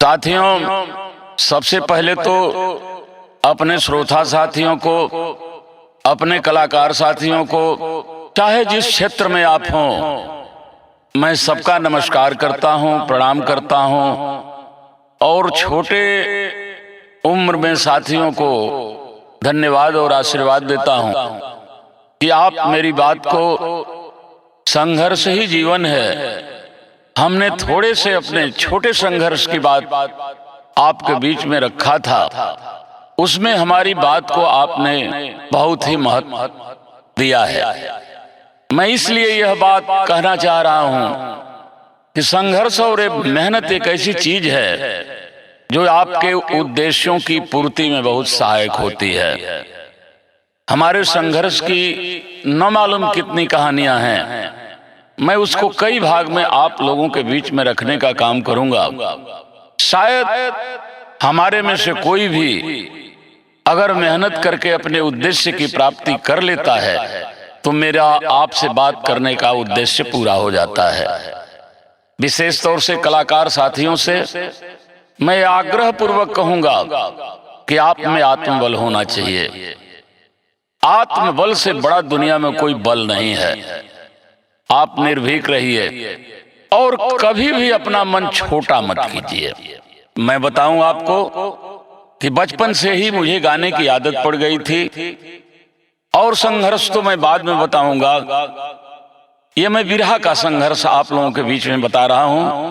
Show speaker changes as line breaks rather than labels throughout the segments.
साथियों, सबसे पहले तो अपने श्रोता साथियों को, अपने कलाकार साथियों को, चाहे जिस क्षेत्र में आप हों, मैं सबका नमस्कार करता हूं, प्रणाम करता हूं और छोटे उम्र में साथियों को धन्यवाद और आशीर्वाद देता हूं कि आप मेरी बात को संघर्ष ही जीवन है। हमने थोड़े से अपने छोटे संघर्ष की बात आपके बीच में रखा था, उसमें हमारी बात को आपने बहुत ही महत्व दिया है। मैं इसलिए यह बात कहना चाह रहा हूं कि संघर्ष और मेहनत एक ऐसी चीज है जो आपके उद्देश्यों की पूर्ति में बहुत सहायक होती है। हमारे संघर्ष की न मालूम कितनी कहानियां हैं, मैं उसको कई भाग में आप लोगों के बीच में रखने का काम करूंगा। शायद हमारे में से कोई भी अगर मेहनत करके अपने उद्देश्य की प्राप्ति कर लेता है तो मेरा आपसे बात करने का उद्देश्य पूरा हो जाता है। विशेष तौर से कलाकार साथियों से मैं आग्रह पूर्वक कहूंगा कि आप में आत्मबल होना चाहिए। आत्मबल से बड़ा दुनिया में कोई बल नहीं है। आप निर्भीक रहिए और कभी भी अपना मन छोटा मत कीजिए। मैं बताऊं आपको कि बचपन से ही मुझे गाने की आदत पड़ गई थी और संघर्ष तो मैं बाद में बताऊंगा। ये मैं विरह का संघर्ष आप लोगों के बीच में बता रहा हूं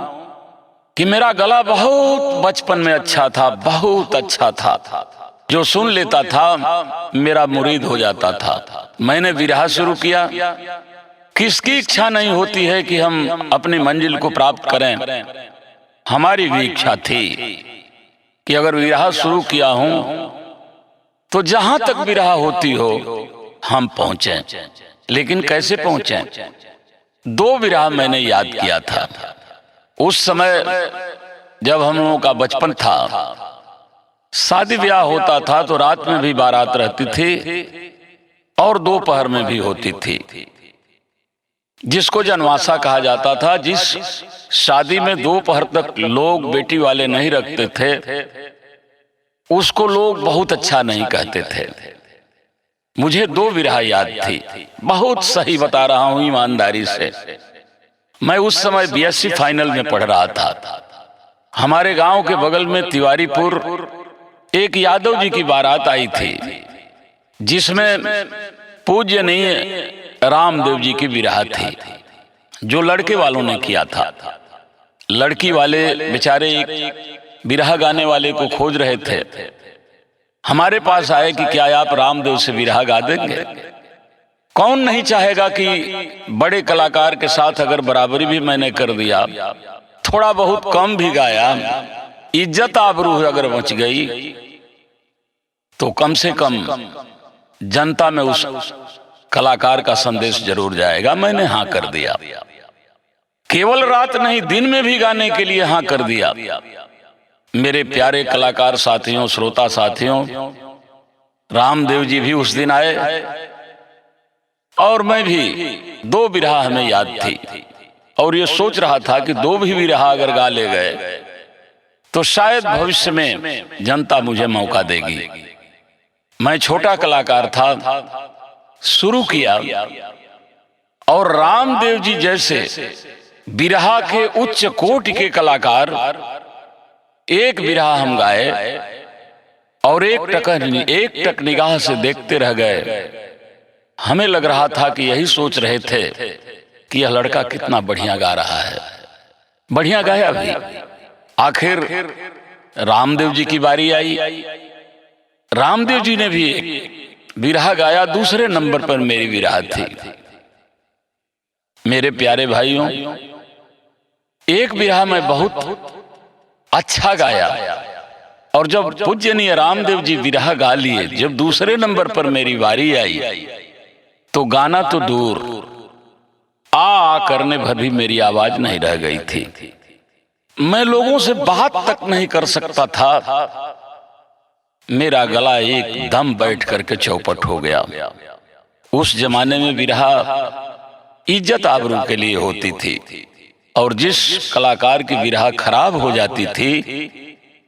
कि मेरा गला बहुत बचपन में अच्छा था, बहुत अच्छा था। जो सुन लेता था मेरा मुरीद हो जाता था। मैंने विरह शुरू किया। किसकी इच्छा नहीं होती है कि हम अपनी मंजिल को प्राप्त करें। हमारी भी इच्छा थी कि अगर विरह शुरू किया हूं तो जहां तक विरह होती हो हम पहुंचे। लेकिन कैसे पहुंचे? दो विरह मैंने याद किया था। उस समय जब हम लोगों का बचपन था, शादी ब्याह होता था तो रात में भी बारात रहती थी और दोपहर में भी होती थी, जिसको जनवासा कहा जाता था। जिस शादी में दोपहर तक लोग बेटी वाले नहीं रखते थे उसको लोग बहुत अच्छा नहीं कहते थे। मुझे दो विरह याद थी, बहुत सही बता रहा हूं ईमानदारी से। मैं उस समय बीएससी फाइनल में पढ़ रहा था। हमारे गांव के बगल में तिवारीपुर एक यादव जी की बारात आई थी, जिसमें पूज्यनीय रामदेव जी की विरह थी, जो लड़के वालों ने किया था। लड़की वाले बेचारे एक विरह गाने वाले को खोज रहे थे। हमारे पास आए कि क्या आप रामदेव से विरह गा देंगे? कौन नहीं चाहेगा कि बड़े कलाकार के साथ अगर बराबरी भी मैंने कर दिया, थोड़ा बहुत कम भी गाया, इज्जत आबरू अगर बच गई तो कम से कम जनता में उस कलाकार का संदेश जरूर जाएगा। मैंने हाँ कर दिया। केवल रात नहीं, दिन में भी गाने के लिए हाँ कर दिया। मेरे प्यारे कलाकार साथियों, श्रोता साथियों, रामदेव जी भी उस दिन आए और मैं भी। दो विरह हमें याद थी और ये सोच रहा था कि दो भी विरह अगर गा ले गए तो शायद भविष्य में जनता मुझे मौका देगी। मैं छोटा कलाकार था, शुरू किया और रामदेव जी जैसे विरह के उच्च कोटि के कलाकार एक विरह हम गाए और एक टक निगाह से देखते रह गए। हमें लग रहा था कि यही सोच रहे थे कि यह लड़का कितना बढ़िया गा रहा है। बढ़िया गाया भी। आखिर रामदेव जी की बारी आई। रामदेव जी ने भी एक विरह गाया। दूसरे नंबर पर मेरी विरह थी। मेरे प्यारे भाइयों, एक विरह में बहुत अच्छा गाया और जब पूज्यनीय रामदेव जी विरह गा लिए, जब दूसरे नंबर पर मेरी बारी आई तो गाना तो दूर, आ करने भर भी मेरी आवाज नहीं रह गई थी। मैं लोगों से बात तक नहीं कर सकता था। मेरा गला एकदम बैठ करके चौपट हो गया। उस जमाने में विरह इज्जत आबरू के लिए होती थी। और जिस कलाकार की विरह खराब हो जाती थी,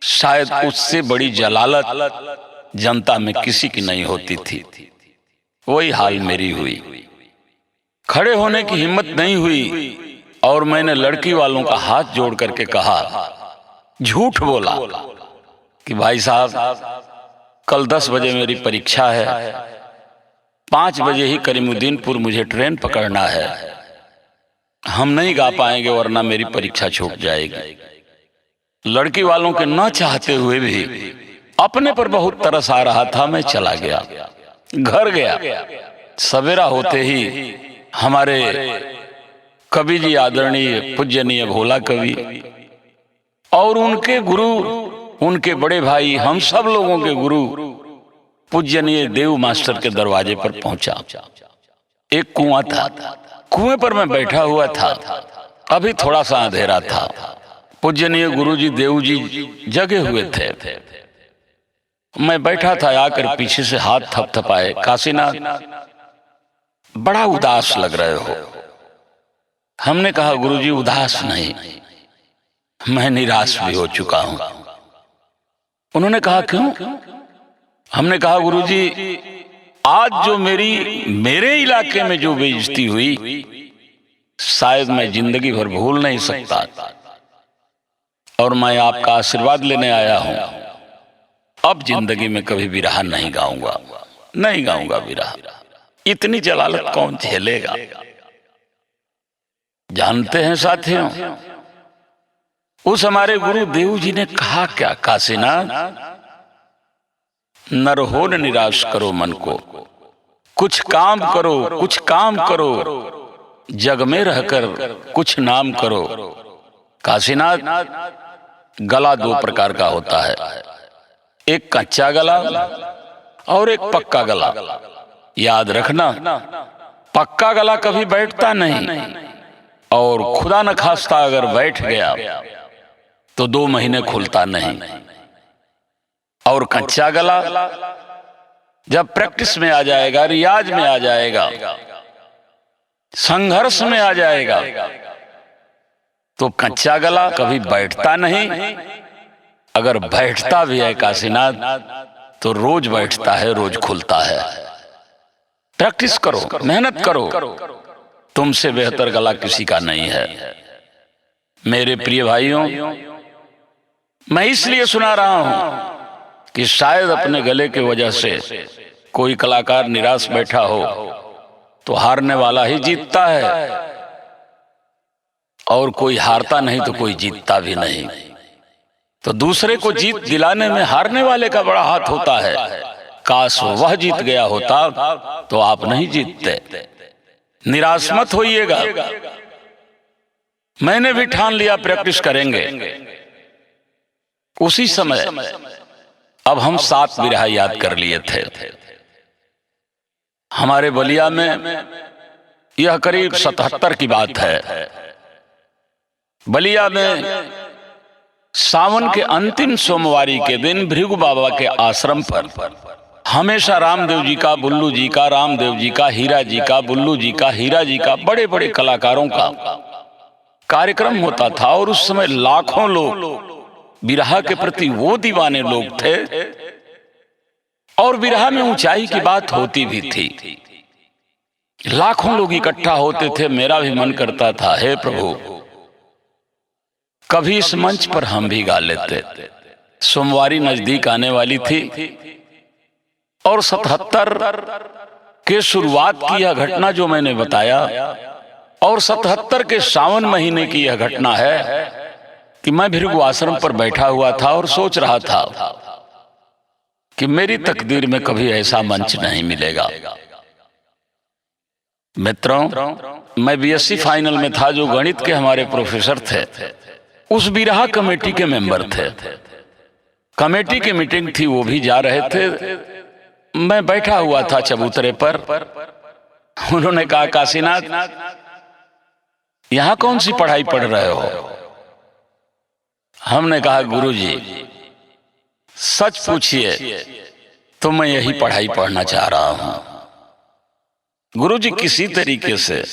शायद उससे बड़ी जलालत जनता में किसी की नहीं होती थी। वही हाल मेरी हुई। खड़े होने की हिम्मत नहीं हुई और मैंने लड़की वालों का हाथ जोड़ करके कहा, झूठ बोला कि भाई साहब कल 10 बजे मेरी परीक्षा है, 5 बजे ही करीमुद्दीनपुर मुझे ट्रेन पकड़ना है, हम नहीं गा पाएंगे वरना मेरी परीक्षा छूट जाएगी। लड़की वालों के न चाहते हुए भी अपने पर बहुत तरस आ रहा था। मैं चला गया, घर गया। सवेरा होते ही हमारे कवि जी, आदरणीय पूज्यनीय भोला कवि और उनके गुरु, उनके बड़े भाई, हम सब लोगों के गुरु पूज्यनीय देव मास्टर के दरवाजे पर पहुंचा। एक कुआं था, कुएं पर मैं बैठा हुआ था। अभी थोड़ा सा अंधेरा था। पूज्यनीय गुरुजी देव जी जगे हुए थे। मैं बैठा था, आकर पीछे से हाथ थपथपाए, काशीनाथ बड़ा उदास लग रहे हो। हमने कहा गुरुजी उदास नहीं, मैं निराश भी हो चुका हूं। उन्होंने कहा क्यों? हमने कहा गुरुजी आज जो मेरे इलाके में जो बेइज्जती हुई, शायद मैं जिंदगी भर भूल नहीं सकता और मैं आपका आशीर्वाद लेने आया हूं। अब जिंदगी में कभी विरह नहीं गाऊंगा, नहीं गाऊंगा विरह। इतनी जलालत कौन झेलेगा? जानते हैं साथियों, उस हमारे गुरु देव जी ने कहा क्या? काशीनाथ, नर हो न निराश करो मन को, कुछ काम करो, कुछ काम करो, जग में रहकर कुछ नाम करो। काशीनाथ, गला 2 प्रकार का होता है, एक कच्चा गला और एक पक्का गला। याद रखना, पक्का गला कभी बैठता नहीं और खुदा न खास्ता अगर बैठ गया तो 2 महीने खुलता नहीं। और कच्चा गला जब प्रैक्टिस में आ जाएगा, रियाज में आ जाएगा, संघर्ष में आ जाएगा, तो कच्चा गला कभी बैठता नहीं। अगर बैठता भी है काशीनाथ तो रोज बैठता है, रोज खुलता है। प्रैक्टिस करो, मेहनत करो, तुमसे बेहतर गला किसी का नहीं है। मेरे प्रिय भाइयों, मैं इसलिए सुना रहा हूं कि शायद अपने गले की वजह से कोई कलाकार निराश बैठा हो तो हारने वाला ही जीतता है, और कोई हारता नहीं तो कोई जीतता भी नहीं। तो दूसरे को जीत दिलाने में हारने वाले का बड़ा हाथ होता है। काश वह जीत गया होता तो आप नहीं जीतते। निराश मत होइएगा। मैंने भी ठान लिया प्रैक्टिस करेंगे। उसी समय अब हम 7 बिरहा याद कर लिए थे। हमारे बलिया में यह करीब 77 की बात है। बलिया में सावन के अंतिम सोमवारी के दिन भृगु बाबा के आश्रम पर हमेशा रामदेव जी का, बुल्लू जी का, रामदेव जी का, हीरा जी का, बुल्लू जी का, हीरा जी का, बड़े बड़े कलाकारों का कार्यक्रम होता था। और उस समय लाखों लोग बिरहा के प्रति वो दीवाने लोग थे, और बिरहा में ऊंचाई की बात होती भी थी। लाखों लोग इकट्ठा होते थे। मेरा भी मन करता था, हे प्रभु कभी इस मंच पर हम भी गा लेते। सोमवारी नजदीक आने वाली थी और 77 के शुरुआत की यह घटना जो मैंने बताया, और 77 के सावन महीने की यह घटना है कि मैं भृगु आश्रम पर बैठा हुआ था और सोच रहा था कि मेरी तकदीर में कभी ऐसा मंच नहीं मिलेगा। मित्रों, मैं बीएससी फाइनल में था। जो गणित के हमारे प्रोफेसर थे उस बिरहा कमेटी के मेंबर थे। कमेटी की मीटिंग थी, वो भी जा रहे थे। मैं बैठा हुआ था चबूतरे पर। उन्होंने कहा, काशीनाथ यहां कौन सी पढ़ाई पढ़ रहे हो? हमने कहा, गुरुजी सच पूछिए तो मैं यही पढ़ाई पढ़ना चाह रहा हूं। गुरुजी किसी तरीके से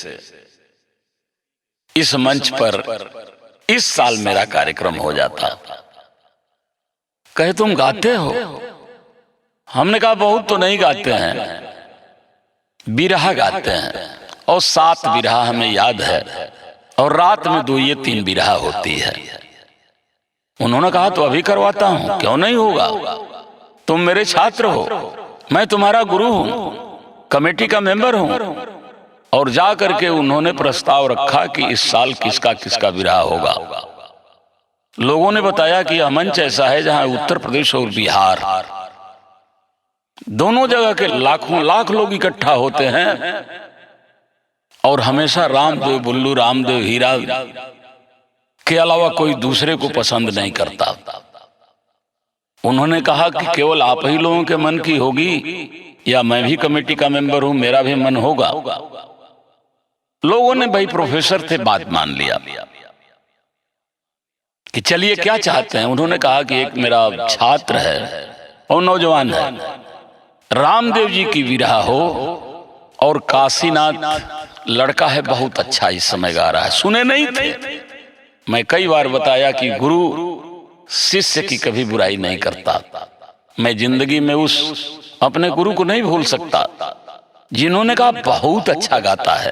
इस मंच पर इस साल मेरा कार्यक्रम हो जाता। कहे तुम गाते हो? हमने कहा बहुत तो नहीं गाते हैं, बिरहा गाते हैं, और 7 बिरहा हमें याद है, और रात में 2 या 3 बिरहा होती है। उन्होंने कहा तो अभी करवाता हूं, क्यों नहीं होगा, तुम मेरे छात्र हो, मैं तुम्हारा गुरु हूं, कमेटी का मेंबर हूं। और जा करके उन्होंने प्रस्ताव रखा कि इस साल किसका किसका विवाह होगा। लोगों ने बताया कि यह मंच ऐसा है जहां उत्तर प्रदेश और बिहार दोनों जगह के लाखों लाख लोग इकट्ठा होते हैं, और हमेशा रामदेव, बुल्लू रामदेव, हीरा के अलावा कोई दूसरे को पसंद नहीं करता। उन्होंने कहा कि केवल आप ही लोगों के मन की होगी, या मैं भी कमेटी का मेंबर हूं, मेरा भी मन होगा। लोगों ने, भाई प्रोफेसर थे, बात मान लिया कि चलिए क्या चाहते हैं। उन्होंने कहा कि एक मेरा छात्र है और नौजवान है, रामदेव जी की विरहा हो, और काशीनाथ लड़का है, बहुत अच्छा इस समय गा रहा है। सुने नहीं थे? मैं कई बार बताया कि गुरु शिष्य की कभी बुराई नहीं करता। मैं जिंदगी में उस अपने गुरु को नहीं भूल सकता जिन्होंने कहा बहुत अच्छा गाता है।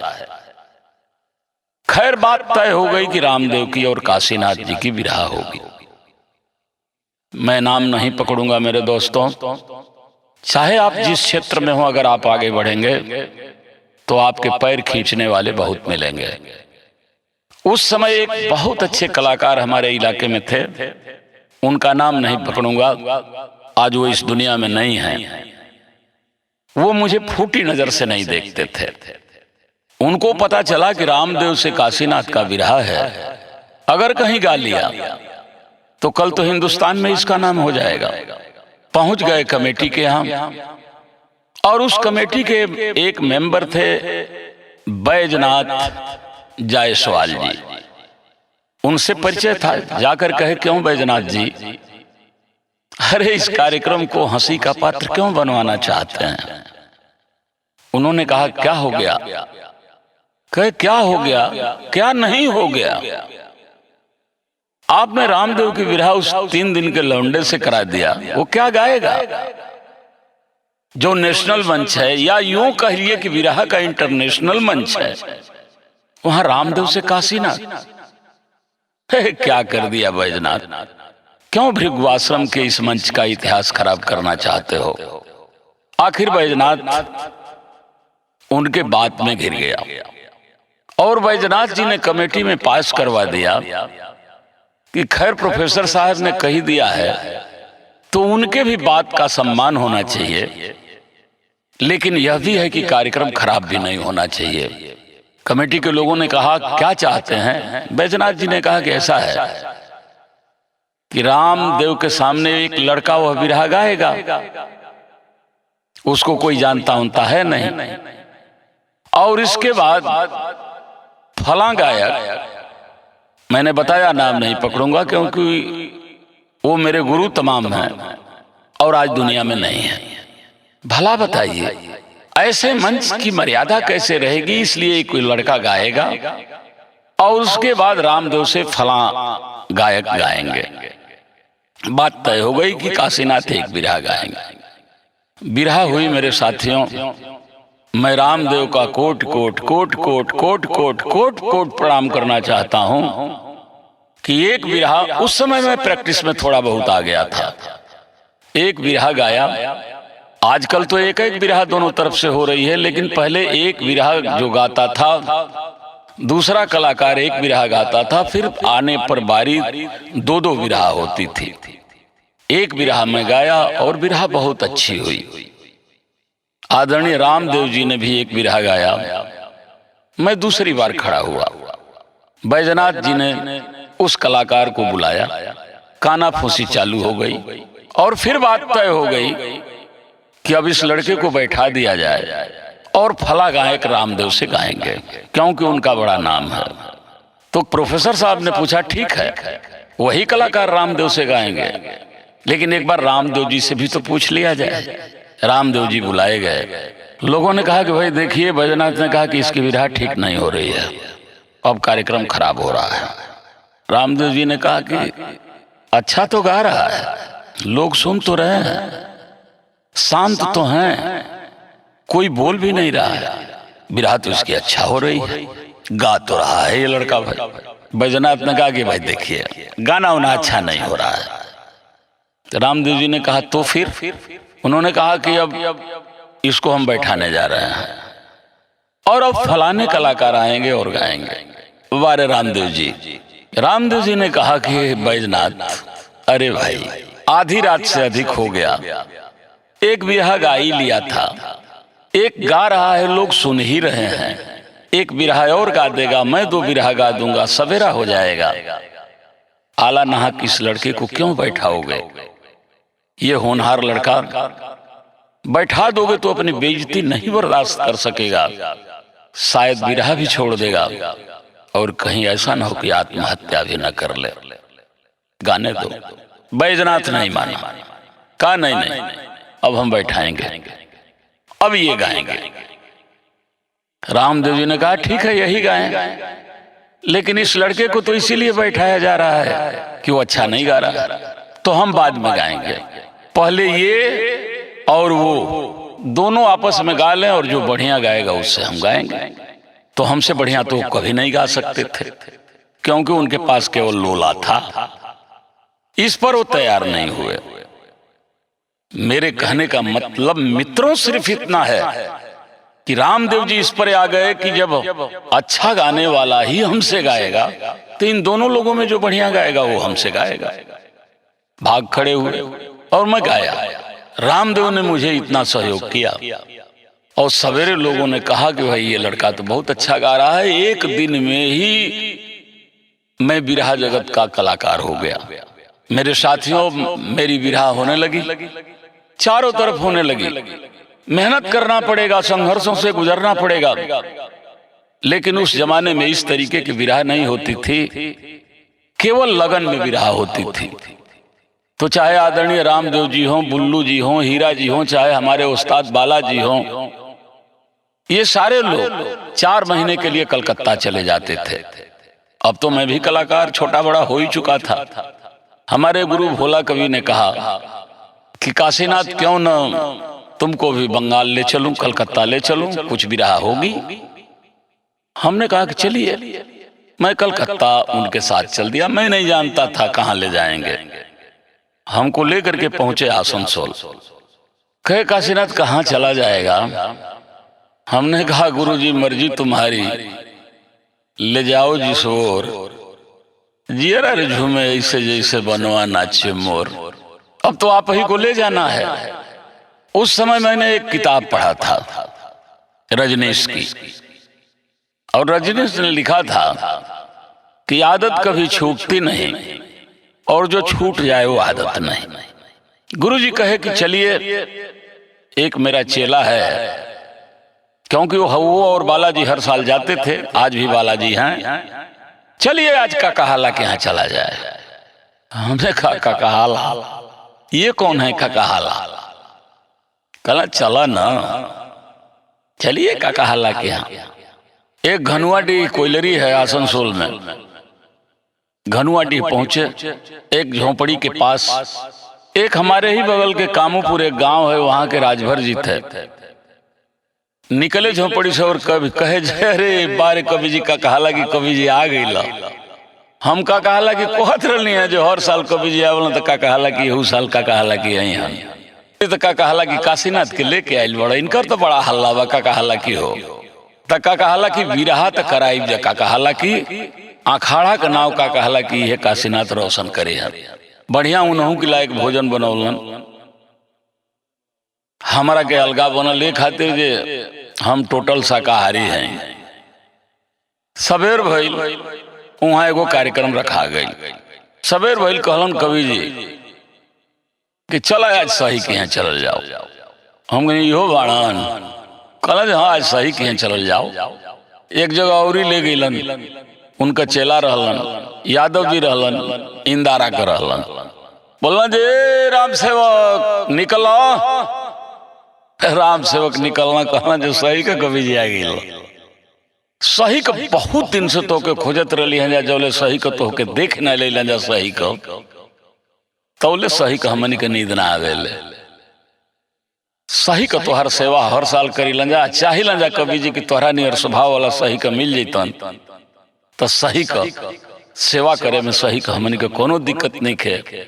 खैर बात तय हो गई कि रामदेव की और काशीनाथ जी की विरहा होगी। मैं नाम नहीं पकड़ूंगा मेरे दोस्तों, चाहे आप जिस क्षेत्र में हो, अगर आप आगे बढ़ेंगे तो आपके पैर खींचने वाले बहुत मिलेंगे। उस समय एक बहुत अच्छे कलाकार हमारे इलाके में थे, उनका नाम नहीं पकड़ूंगा, आज वो इस दुनिया में नहीं है। वो मुझे फूटी नजर से नहीं देखते थे। उनको पता चला कि रामदेव से काशीनाथ का विरहा है, अगर कहीं गा लिया तो कल तो हिंदुस्तान में इसका नाम हो जाएगा। पहुंच गए कमेटी के यहाँ, और उस कमेटी के एक मेंबर थे बैजनाथ जायसवाल जी। उनसे परिचय था, जाकर कहे क्यों बैजनाथ जी, अरे इस कार्यक्रम को हंसी का पात्र क्यों बनवाना चाहते हैं? उन्होंने कहा क्या हो गया? कहे क्या हो गया, क्या नहीं हो गया? आपने रामदेव की विरहा उस 3 दिन के लौंडे से करा दिया, वो क्या गाएगा? जो नेशनल मंच है, या यूं कहिए कि विरहा का इंटरनेशनल मंच है, वहां रामदेव से काशीनाथ। क्या कर दिया बैजनाथ? क्यों भृगुआश्रम के इस मंच का इतिहास खराब करना चाहते हो? आखिर बैजनाथ उनके बात में घिर गया, और बैजनाथ जी ने कमेटी में पास करवा दिया कि खैर प्रोफेसर साहब ने कही दिया है तो उनके भी बात का सम्मान होना चाहिए, लेकिन यह भी है कि कार्यक्रम खराब भी नहीं होना चाहिए। कमेटी के लोगों ने कहा क्या चाहते हैं? बैजनाथ जी ने कहा कि ऐसा है कि रामदेव के सामने एक लड़का वह विरहा गाएगा, उसको कोई जानता उनता है नहीं, और इसके बाद फला गायक, मैंने बताया नाम नहीं पकड़ूंगा क्योंकि वो मेरे गुरु तमाम हैं और आज दुनिया में नहीं है। भला बताइए ऐसे मंच की मर्यादा कैसे रहेगी? इसलिए कोई लड़का गाएगा और उसके बाद रामदेव से फला गायक गाएंगे। बात तय हो गई कि काशीनाथ एक बिरहा गाएंगे। बिरहा हुई मेरे साथियों। मैं रामदेव का कोट कोट कोट कोट कोट कोट कोट कोट प्रणाम करना चाहता हूं कि एक बिरहा, उस समय मैं प्रैक्टिस में थोड़ा बहुत आ गया था, एक बिरहा गाया। आजकल तो एक एक बिरहा दोनों तरफ से हो रही है, लेकिन पहले एक बिरहा जो गाता था, दूसरा कलाकार एक बिरहा गाता था, फिर आने पर बारी दो दो बिरहा होती थी। एक बिरहा में गाया और बिरहा बहुत अच्छी हुई। आदरणीय रामदेव जी ने भी एक बिरहा गाया। मैं दूसरी बार खड़ा हुआ। बैजनाथ जी ने उस कलाकार को बुलाया, कानाफूसी चालू हो गई और फिर बात तय हो गई कि अब इस लड़के को बैठा दिया जाए और फला गायक रामदेव से गाएंगे क्योंकि उनका बड़ा नाम है। तो प्रोफेसर साहब ने पूछा ठीक है, वही कलाकार रामदेव से गाएंगे, लेकिन एक बार रामदेव जी से भी तो पूछ लिया जाए। रामदेव जी बुलाए गए। लोगों ने कहा कि भाई देखिए, बैजनाथ ने कहा कि इसकी विरहा ठीक नहीं हो रही है, अब कार्यक्रम खराब हो रहा है। रामदेव जी ने कहा कि अच्छा तो गा रहा है, लोग सुन तो रहे हैं, शांत तो हैं, कोई बोल भी नहीं रहा है, बिरहा तो इसकी अच्छा हो रही है, गा तो रहा है ये लड़का। भाई बैजनाथ ने कहा कि भाई देखिए गाना उना अच्छा नहीं हो रहा है। तो रामदेव जी ने कहा तो फिर? उन्होंने कहा कि अब इसको हम बैठाने जा रहे हैं और अब फलाने कलाकार आएंगे और गाएंगे। वारे रामदेव जी। रामदेव जी ने कहा कि बैजनाथ, अरे भाई आधी रात से अधिक हो गया, एक बिरहा गा ही लिया था, एक गा रहा है, लोग सुन ही रहे हैं, एक बिरहा और गा देगा, मैं 2 बिरहा गा दूंगा, सवेरा हो जाएगा। आला नाहक इस लड़के को क्यों बैठाओगे? ये होनहार लड़का बैठा दोगे तो अपनी बेइज्जती नहीं बर्दाश्त कर सकेगा, शायद बिरहा भी छोड़ देगा और कहीं ऐसा न हो कि आत्महत्या भी न कर ले। गाने दो। बैजनाथ नहीं माना, कहा नहीं, अब हम बैठाएंगे, अब ये गाएंगे। रामदेव जी ने कहा ठीक है यही गाएं, लेकिन इस लड़के को तो इसीलिए बैठाया जा रहा है कि वो अच्छा नहीं गा रहा, तो हम बाद में गाएंगे, पहले ये और वो दोनों आपस में गा लें और जो बढ़िया गाएगा उससे हम गाएंगे। तो हमसे बढ़िया तो कभी नहीं गा सकते थे, क्योंकि उनके पास केवल लोला था। इस पर वो तैयार नहीं हुए। मेरे कहने का मतलब मित्रों सिर्फ इतना है कि रामदेव जी इस पर आ गए कि जब अच्छा गाने वाला ही हमसे गाएगा तो इन दोनों लोगों में जो बढ़िया गाएगा वो हमसे गाएगा। भाग खड़े हुए और मैं गाया। रामदेव ने मुझे इतना सहयोग किया और सवेरे लोगों ने कहा कि भाई ये लड़का तो बहुत अच्छा गा रहा है। एक दिन में ही मैं बिरहा जगत का कलाकार हो गया। मेरे साथियों, मेरी बिरहा होने लगी, चारों तरफ होने लगी। मेहनत करना पड़ेगा, संघर्षों से गुजरना पड़ेगा, लेकिन उस जमाने में इस तरीके की बिरहा नहीं होती थी, केवल लगन में बिरहा होती थी। तो चाहे आदरणीय रामदेव जी हों, बुल्लू जी हों, हीरा जी हों, चाहे हमारे उस्ताद बालाजी हों, ये सारे लोग 4 महीने के लिए कलकत्ता चले जाते थे। अब तो मैं भी कलाकार छोटा बड़ा हो ही चुका था। हमारे गुरु भोला कवि ने कहा कि काशीनाथ क्यों न तुमको भी बंगाल ले चलूं, कलकत्ता ले चलूं, कुछ बिरहा होगी। हमने कहा कि चलिए। मैं कलकत्ता उनके साथ चल दिया। मैं नहीं जानता था कहाँ ले जाएंगे। हमको लेकर के पहुंचे आसनसोल। कहे काशीनाथ कहाँ चला जाएगा? हमने कहा गुरुजी मर्जी तुम्हारी, ले जाओ जिस ओर, जियरा रे झूमे ऐसे जैसे बनवा नाचे मोर। अब तो आप ही को ले जाना है। उस समय मैंने एक किताब पढ़ा था रजनीश की, और रजनीश ने लिखा था कि आदत कभी छूटती नहीं और जो छूट जाए वो आदत नहीं। गुरुजी कहे कि चलिए, एक मेरा चेला है, क्योंकि वो और बालाजी हर साल जाते थे, आज भी बालाजी हैं, चलिए आज काकाहाला के यहाँ चला जाए। हमने कहा काकाहाला? ये कौन है काकाहाला? कहा चला ना, चलिए काकाहाला के यहाँ। एक घनुआडी कोयलरी है आसनसोल में। घनुआडी पहुंचे, एक झोपड़ी के पास, एक हमारे ही बगल के कामूपुर एक गांव है, वहां के राजभर जी थे। निकले झोपड़ी से और कभी कहे अरे बारे कवि जी का कहाला कि कवि जी आ गई ला। हम का कहाला कि कहत रहनी है जो हर साल कवि जी आवल तो का कहाला कि यहू साल का कहाला कि यही हम तो का कहाला कि काशीनाथ के लेके आयल बड़ा, इनकर तो बड़ा हल्ला बा। का कहाला की हो तो का कहाला कि बिरहा तो कराई जा, का कहाला कि अखाड़ा का नाव, का कहाला कि यह काशीनाथ रोशन करे है। बढ़िया उनहू के लायक भोजन बनौलन। हमारा के अलगा बनल एक खातिर जे हम टोटल शाकाहारी हैं। सवेर भइल वहां एगो कार्यक्रम रखा गई। सवेर भइल कहलन कवि जी कि चला आज सही के यहाँ चल जाओ। हम कहीं इहो बाड़न? कहला हाँ आज सही के यहाँ चल जाओ। एक जगह और ले गईलन, उनका चेला रहलन, यादव जी रहलन, इंदारा के रहलन। बोलना जे राम सेवक निकला। राम सेवक निकलना कहना जो सही का कवि जी आ गई। सही का बहुत दिन से तो के खोजत रही है, जौले सही का तो के देख न ले जा सही का तौले सही का हमनी के नींद ना आवेले। सही का तोहर सेवा हर साल करी लंजा, चाही लंजा कवि जी की तोहरा नियर स्वभाव वाला सही का मिल जैतन तो सही का सेवा करे में सही का हमनी के कोनो दिक्कत नहीं खे।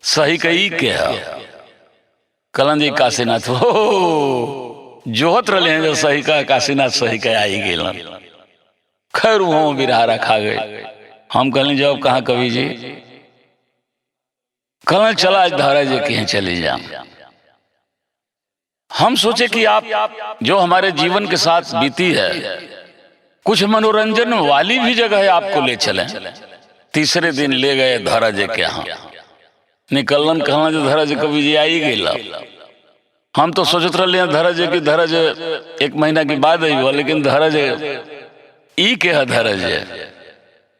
सही का ई के है कलन जी काशीनाथ हो जोहत रहे हैं जो सही का काशीनाथ सही का आई गए। खैर वो बिरहा रखा गए। हम कहले जब कहा कवि जी कहना चला आज धारा जी कहीं चली जा। हम सोचे कि आप जो हमारे जीवन के साथ बीती है कुछ मनोरंजन वाली भी जगह है आपको ले चलें। तीसरे दिन ले गए धराज के यहाँ निकलन कहना जो धराज कवि जी आई गई। हम तो सोचते रहे धराज की धराज एक महीना के बाद आई हुआ, लेकिन धराज ई के है धराज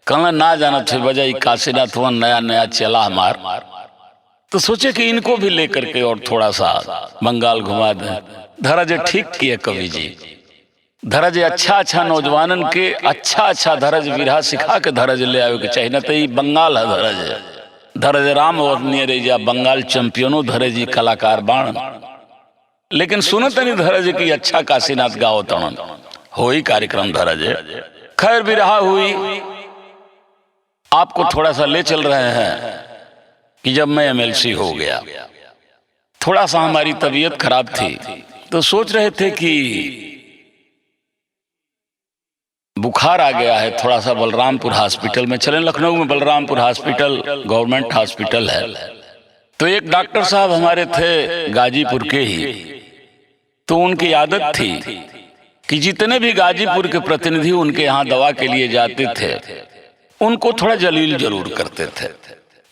कहना ना जाना थे वजह काशीनाथ नया नया चला हमार। तो सोचे कि इनको भी लेकर के और थोड़ा सा बंगाल घुमा दें। धराज ठीक किए कवि जी। धराज अच्छा अच्छा नौजवानन के अच्छा अच्छा धराज विरहा सिखा के धराज ले आवे के चाहिए। न तो बंगाल है धराज राम वर्णीय रही जा बंगाल चैंपियनों धराज जी कलाकार बाण। लेकिन सुनत नहीं धराज की अच्छा काशीनाथ गाओ तण हो ही कार्यक्रम धराज। खैर विरहा हुई। आपको थोड़ा सा ले चल रहे हैं कि जब मैं एमएलसी हो गया थोड़ा सा हमारी तबीयत खराब थी तो सोच रहे थे कि बुखार आ गया है, थोड़ा सा बलरामपुर हॉस्पिटल में चलें। लखनऊ में बलरामपुर हॉस्पिटल गवर्नमेंट हॉस्पिटल है। तो एक डॉक्टर साहब हमारे थे गाजीपुर के ही, तो उनकी आदत थी कि जितने भी गाजीपुर के प्रतिनिधि उनके यहाँ दवा के लिए जाते थे उनको थोड़ा जलील जरूर करते थे।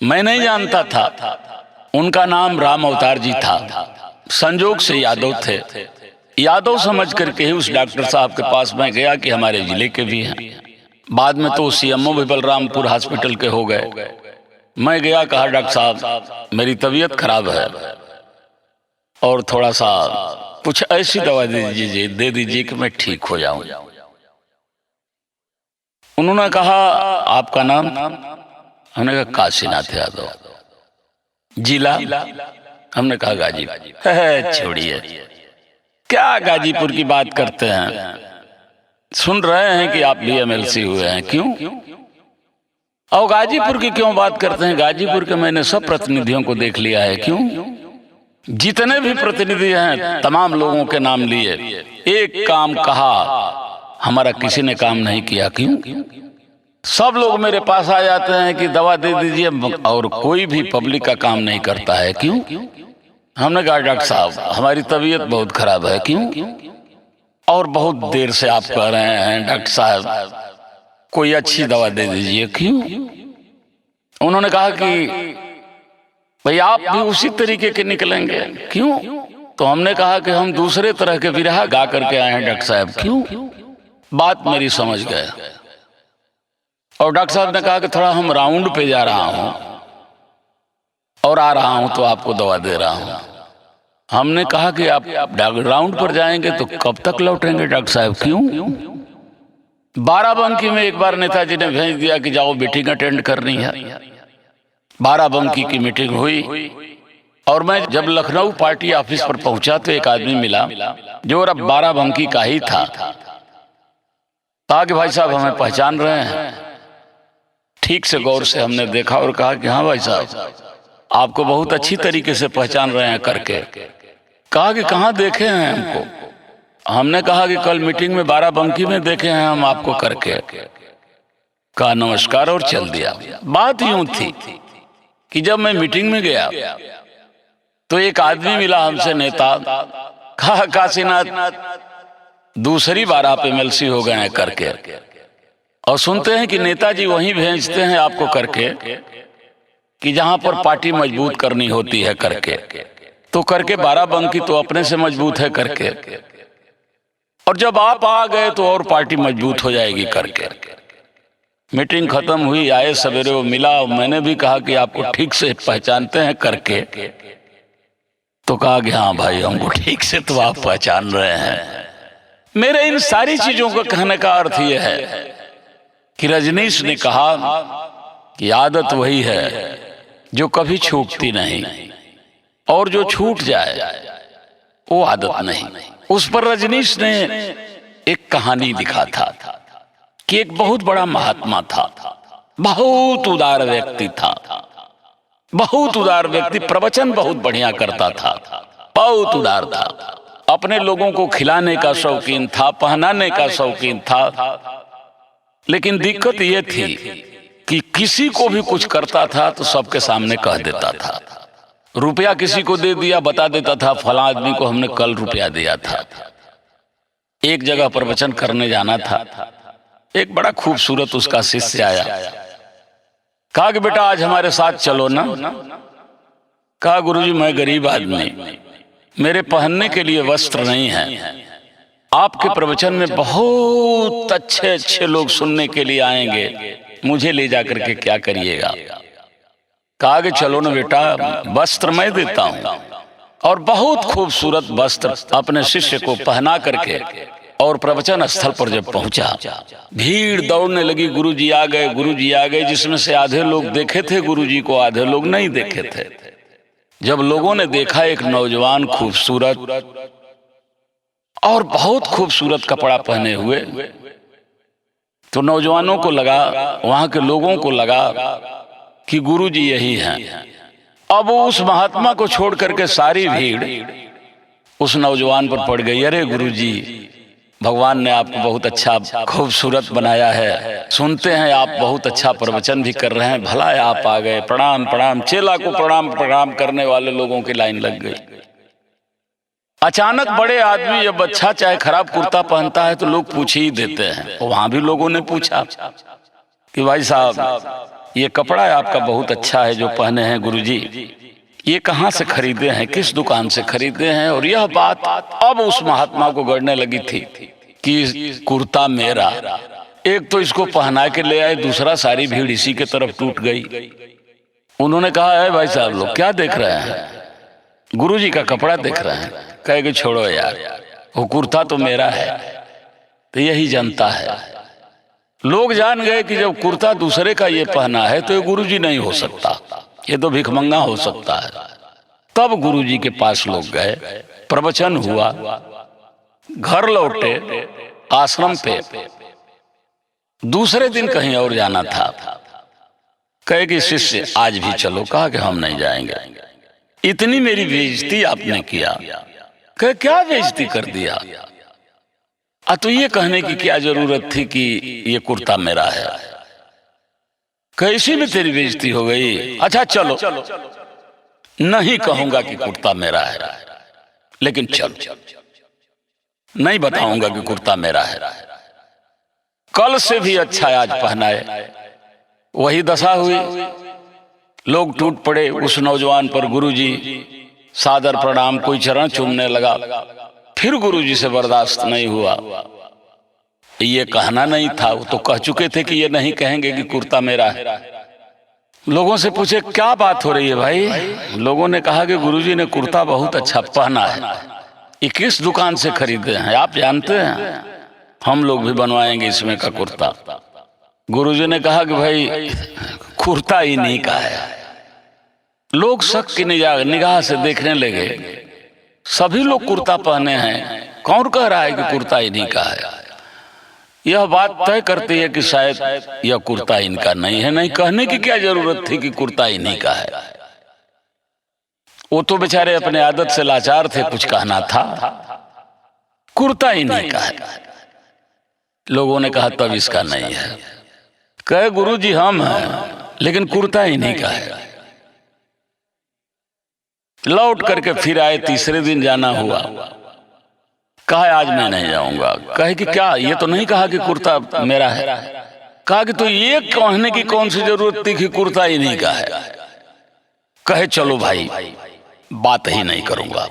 मैं नहीं जानता था उनका नाम राम अवतार जी था। संजोग से यादव थे। यादव समझ करके ही उस डॉक्टर साहब के पास मैं गया कि हमारे जिले के भी हैं। बाद में तो सीएमओ भी बलरामपुर हॉस्पिटल के हो गए। मैं गया कहा डॉक्टर साहब मेरी तबीयत खराब है और थोड़ा सा कुछ ऐसी दवा दे दीजिए कि मैं ठीक हो जाऊं। उन्होंने कहा आपका नाम? हमने कहा काशीनाथ यादव। जिला? हमने कहा गाजीपुर। छोड़िए क्या गाजीपुर की बात करते हैं, सुन रहे हैं कि आप भी एमएलसी हुए हैं। क्यों और गाजीपुर की क्यों बात करते हैं? गाजीपुर के मैंने सब प्रतिनिधियों को देख लिया है। क्यों? जितने भी प्रतिनिधि हैं तमाम लोगों के नाम लिए, एक काम कहा हमारा किसी ने काम नहीं किया। क्यों? सब लोग मेरे पास आ जाते हैं कि दवा दे दीजिए और कोई भी पब्लिक का काम नहीं करता है। क्यों? हमने कहा डॉक्टर साहब हमारी तबीयत बहुत खराब है। क्यों? और बहुत देर से आप कह रहे हैं डॉक्टर साहब कोई अच्छी दवा दे दीजिए। क्यों? उन्होंने कहा कि भाई आप भी उसी तरीके के निकलेंगे। क्यों? तो हमने कहा कि हम दूसरे तरह के विरहा गा करके आए हैं डॉक्टर साहब। क्यों? बात मेरी समझ गए। और डॉक्टर साहब ने कहा कि थोड़ा हम राउंड पे जा रहा हूं और आ रहा हूं तो आपको दवा दे रहा हूं। हमने कहा कि आप राउंड पर जाएंगे तो कब तक लौटेंगे डॉक्टर साहब? क्यों? बाराबंकी में एक बार नेताजी ने भेज दिया कि जाओ मीटिंग अटेंड करनी है। बाराबंकी की मीटिंग हुई और मैं जब लखनऊ पार्टी ऑफिस पर पहुंचा तो एक आदमी मिला जो अब बाराबंकी का ही था। कहा कि भाई साहब हमें पहचान रहे हैं? ठीक से गौर से हमने देखा और कहा कि हाँ भाई साहब आपको बहुत अच्छी तरीके से पहचान रहे हैं करके। कहा कि कहाँ देखे हैं हमको? हमने कहा कि कल मीटिंग में बाराबंकी में देखे हैं हम आपको करके। कहा नमस्कार और चल दिया। बात यूं थी कि जब मैं मीटिंग में गया तो एक आदमी मिला हमसे नेता। कहा काशीनाथ दूसरी बार आप एमएलसी हो गए हैं करके और सुनते हैं कि नेताजी वहीं भेजते हैं आपको करके कि जहां पर पार्टी मजबूत करनी होती है करके। तो करके बाराबंकी तो अपने से मजबूत है करके और जब आप आ गए तो और पार्टी मजबूत हो जाएगी करके। मीटिंग खत्म हुई, आए सवेरे वो मिला। मैंने भी कहा कि आपको ठीक से पहचानते हैं करके। तो कहा कि हाँ भाई हमको ठीक से तो आप पहचान रहे हैं। मेरे इन सारी चीजों का कहने का अर्थ यह है कि रजनीश ने कहा कि आदत वही है जो कभी छूटती नहीं, और जो छूट जाए वो आदत नहीं। उस पर रजनीश ने एक कहानी लिखा था कि एक बहुत बड़ा महात्मा था, बहुत उदार व्यक्ति था, बहुत उदार व्यक्ति, प्रवचन बहुत बढ़िया करता था, बहुत उदार था, अपने लोगों को खिलाने का शौकीन था, पहनाने का शौकीन था। लेकिन दिक्कत यह थी कि किसी को भी कुछ करता था तो सबके सामने कह देता था। रुपया किसी को दे दिया, बता देता था फला आदमी को हमने कल रुपया दिया था। एक जगह प्रवचन करने जाना था, एक बड़ा खूबसूरत उसका शिष्य आया, कहा कि बेटा आज हमारे साथ चलो ना। कहा गुरुजी मैं गरीब आदमी, मेरे पहनने के लिए वस्त्र नहीं है, आपके प्रवचन में बहुत अच्छे अच्छे लोग सुनने के लिए आएंगे, मुझे ले जाकर के क्या करिएगा। कहा कि चलो ना बेटा, वस्त्र मैं देता हूं। और बहुत खूबसूरत वस्त्र अपने शिष्य को पहना करके और प्रवचन स्थल पर जब पहुंचा, भीड़ दौड़ने लगी, गुरुजी आ गए, गुरुजी आ गए, जिसमें से आधे लोग देखे थे गुरुजी को, आधे लोग नहीं देखे थे। जब लोगों ने देखा एक नौजवान खूबसूरत और बहुत खूबसूरत कपड़ा पहने हुए, तो नौजवानों को लगा, वहां के लोगों को लगा कि गुरुजी यही हैं। अब उस महात्मा को छोड़ करके सारी भीड़ उस नौजवान पर पड़ गई। अरे गुरुजी, भगवान ने आपको बहुत अच्छा खूबसूरत बनाया है, सुनते हैं आप बहुत अच्छा प्रवचन भी कर रहे हैं, भला है आप आ गए, प्रणाम प्रणाम। चेला को प्रणाम प्रणाम करने वाले लोगों की लाइन लग गई। अचानक बड़े आदमी जब अच्छा चाहे खराब कुर्ता पहनता है तो लोग पूछ ही देते हैं। वहां भी लोगों ने पूछा कि भाई साहब ये कपड़ा आपका बहुत अच्छा है जो पहने हैं गुरुजी, ये कहाँ से खरीदे हैं, किस दुकान से खरीदे हैं। और यह बात अब उस महात्मा को गड़ने लगी थी कि कुर्ता मेरा, एक तो इसको पहना के ले आए, दूसरा सारी भीड़ इसी के तरफ टूट गई। उन्होंने कहा है भाई साहब लोग क्या देख रहे हैं, गुरुजी का कपड़ा देख रहे हैं। कहे कि छोड़ो यार, वो कुर्ता तो मेरा है। तो यही जनता है, लोग जान गए कि जब कुर्ता दूसरे का ये पहना है तो ये गुरुजी नहीं हो सकता, ये तो भिखमंगा हो सकता है। तब गुरुजी के पास लोग गए, प्रवचन हुआ, घर लौटे, आश्रम पे दूसरे दिन कहीं और जाना था। कहे कि शिष्य आज भी चलो। कहा कि हम नहीं जाएंगे, इतनी मेरी बेइज्जती आपने किया। कहे क्या बेइज्जती कर दिया, तो ये कहने की क्या जरूरत थी कि ये कुर्ता मेरा है, कैसी में तेरी बेइज्जती हो गई। अच्छा चलो, नहीं कहूंगा कि कुर्ता मेरा है, लेकिन चलो, नहीं बताऊंगा कि कुर्ता मेरा है, कल से भी अच्छा आज पहनाए। वही दशा हुई, लोग टूट पड़े उस नौजवान पर। गुरुजी सादर प्रणाम, कोई चरण चूमने लगा। फिर गुरुजी से बर्दाश्त नहीं हुआ, ये कहना नहीं था, वो तो कह चुके थे कि ये नहीं कहेंगे कि कुर्ता मेरा है। लोगों से पूछे क्या बात हो रही है भाई, लोगों ने कहा कि गुरुजी ने कुर्ता बहुत अच्छा पहना है, ये किस दुकान से खरीदे हैं आप जानते हैं, हम लोग भी बनवाएंगे इसमें का कुर्ता। गुरुजी ने कहा कि भाई कुर्ता ही नहीं का है। लोग शक की निगाह से देखने लगे, सभी लोग कुर्ता पहने हैं, कौन कह रहा है कि कुर्ता ही नहीं का है। यह बात तय करती है कि शायद यह कुर्ता इनका नहीं है। नहीं कहने की क्या जरूरत थी कि कुर्ता इन्हीं का है, वो तो बेचारे अपने आदत से लाचार थे, कुछ कहना था, कुर्ता इन्हीं का है। लोगों ने कहा तब इसका नहीं है। कहे गुरुजी हम हैं, लेकिन कुर्ता इन्हीं का है। लौट करके फिर आए, तीसरे दिन जाना हुआ। कहा आज मैं नहीं जाऊंगा। कहे कि क्या, ये तो नहीं कहा कि कुर्ता मेरा है। कहा कि तो ये कहने की कौन सी जरूरत थी कि कुर्ता ही नहीं का है। कहे चलो भाई बात ही नहीं करूंगा,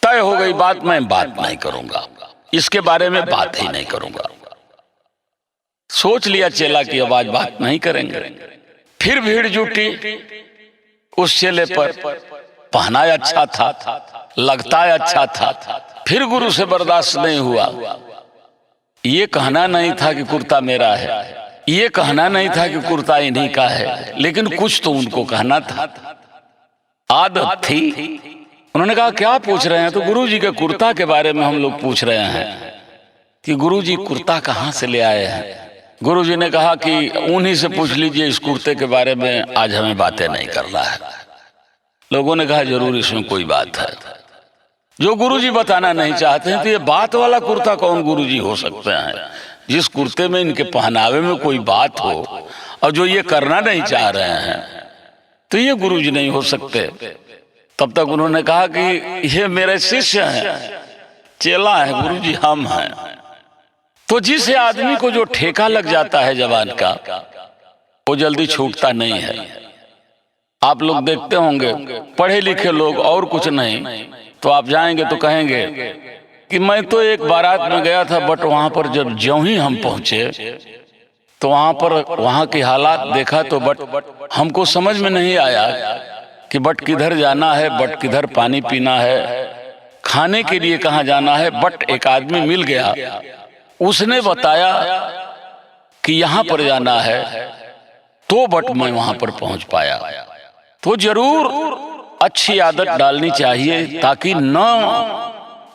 तय हो गई बात, मैं बात नहीं करूंगा, इसके बारे में बात ही नहीं करूंगा। सोच लिया चेला की अब आज बात नहीं करेंगे। फिर भीड़ जुटी उस चेले पर, पहना अच्छा था, लगता अच्छा था, फिर गुरु से बर्दाश्त नहीं हुआ। ये कहना नहीं था कि कुर्ता मेरा है, ये कहना नहीं था कि कुर्ता इन्हीं का है, लेकिन कुछ तो उनको कहना था, आदत थी। उन्होंने कहा क्या पूछ रहे हैं? तो गुरुजी के कुर्ता के बारे में हम लोग पूछ रहे हैं कि गुरुजी कुर्ता कहाँ से ले आए हैं। गुरुजी ने कहा कि उन्हीं से पूछ लीजिए, इस कुर्ते के बारे में आज हमें बातें नहीं करना है। लोगों ने कहा जरूर इसमें कोई बात है। जो गुरुजी बताना नहीं चाहते हैं तो ये बात वाला कुर्ता कौन गुरुजी हो सकते हैं, जिस कुर्ते में इनके पहनावे में कोई बात हो, और जो ये करना नहीं चाह रहे हैं तो ये गुरुजी नहीं हो सकते। तब तक उन्होंने कहा कि ये मेरे शिष्य हैं, चेला है गुरुजी, हम हैं। तो जिस आदमी को जो ठेका लग जाता है जबान का, वो जल्दी छूटता नहीं है। आप लोग देखते होंगे पढ़े लिखे लोग और कुछ नहीं तो आप जाएंगे तो कहेंगे कि मैं तो एक बारात में गया था, बट वहां पर जब ज्यों ही हम पहुंचे तो वहां की हालात देखा तो बट हमको समझ में नहीं आया कि बट किधर जाना है, बट किधर पानी पीना है, खाने के लिए कहाँ जाना है। बट एक आदमी मिल गया, उसने बताया कि यहाँ पर जाना है, तो बट मैं वहां पर पहुंच पाया। तो जरूर अच्छी आदत डालनी चाहिए ताकि न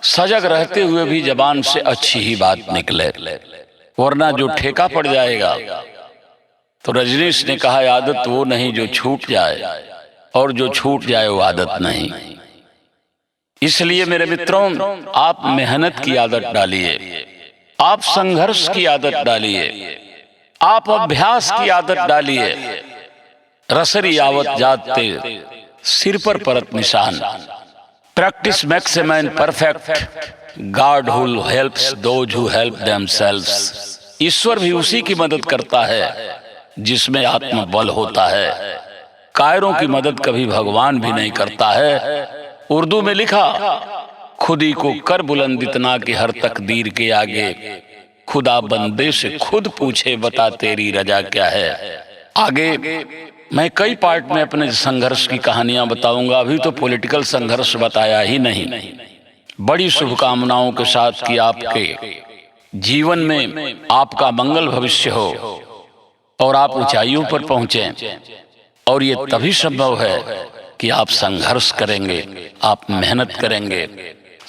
सजग रहते हुए भी जबान से अच्छी ही बात निकले, वरना जो ठेका पड़ जाएगा। तो रजनीश ने कहा आदत वो नहीं जो छूट जाए, और जो छूट जाए वो आदत नहीं। इसलिए मेरे मित्रों, आप मेहनत की आदत डालिए, आप संघर्ष की आदत डालिए, आप अभ्यास की आदत डालिए। रसरी आवत जाते सिर पर परत निशान। Practice makes a man perfect, God who helps those who help themselves. ईश्वर भी उसी की मदद करता है जिसमें आत्मबल होता है। कायरों की मदद कभी भगवान भी नहीं करता है। उर्दू में लिखा, खुदी को कर बुलंद इतना कि हर तकदीर के आगे खुदा बंदे से खुद पूछे बता तेरी रजा क्या है। आगे मैं कई पार्ट में अपने संघर्ष की कहानियां बताऊंगा, अभी तो पॉलिटिकल संघर्ष बताया ही नहीं। बड़ी शुभकामनाओं के साथ कि आपके जीवन में आपका मंगल भविष्य हो और आप ऊंचाइयों पर पहुंचे। और ये तभी संभव है कि आप संघर्ष करेंगे, आप मेहनत करेंगे।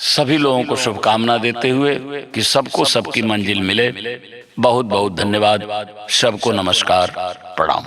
सभी लोगों को शुभकामना देते हुए कि सबको सबकी मंजिल मिले। बहुत बहुत धन्यवाद। सबको नमस्कार, प्रणाम।